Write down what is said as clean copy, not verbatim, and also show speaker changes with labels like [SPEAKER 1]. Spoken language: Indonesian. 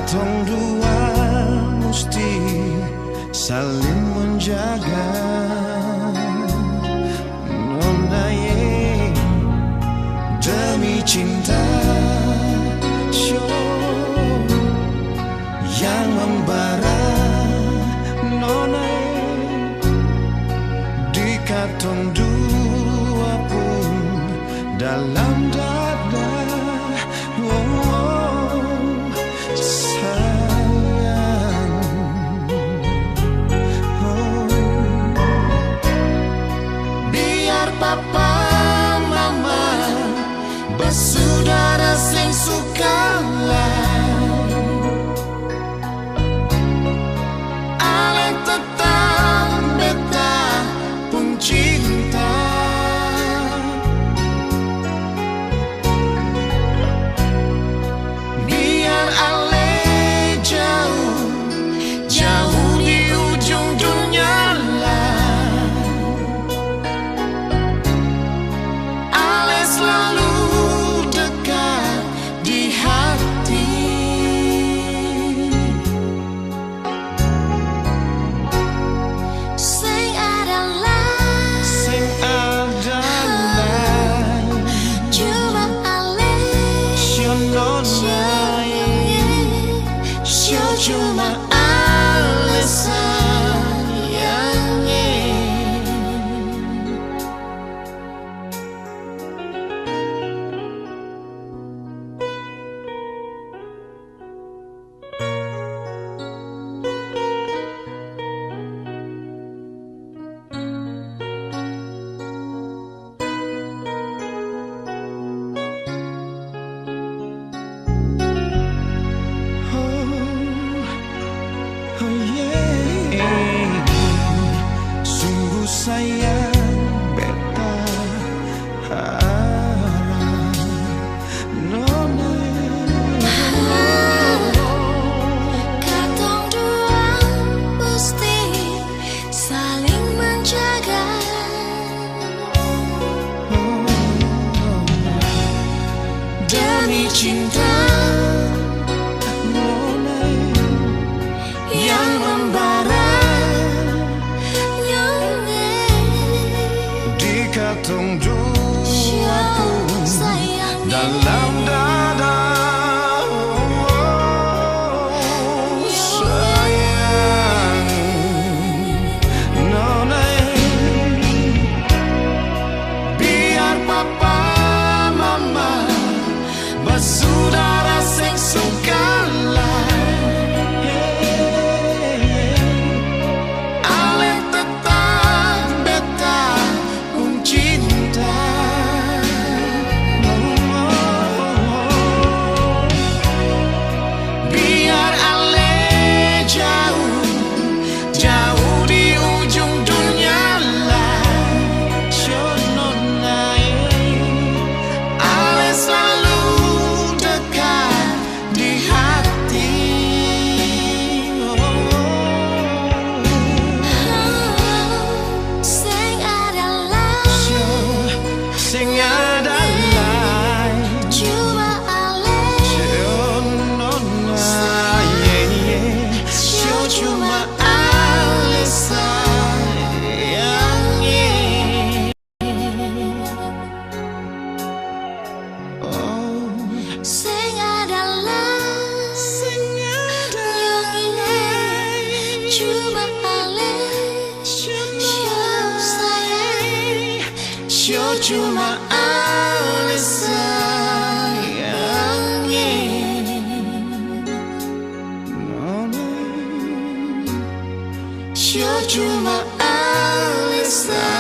[SPEAKER 1] Katong dua mesti saling menjaga. Nona ye demi cinta yang membara. Nona ye di katong dua pun dalam dada.
[SPEAKER 2] Papa, mama, bersaudara sing sukalah. Ale tetap beta pun cinta. Biar ale jauh, jauh di ujung dunia lah. Selalu dekat di hati. Sing adalah cuma ale cuma ale sayangnya.
[SPEAKER 1] Sungguh sayang beta harap nona
[SPEAKER 2] katong dua mesti saling menjaga. Demi cinta yang membara.
[SPEAKER 1] Katong dua pun dalam dada. Sayang nona, biar papa mama bersaudara sing sukalah.
[SPEAKER 2] Cuma ale sayangnya. Cuma ale sayangnya.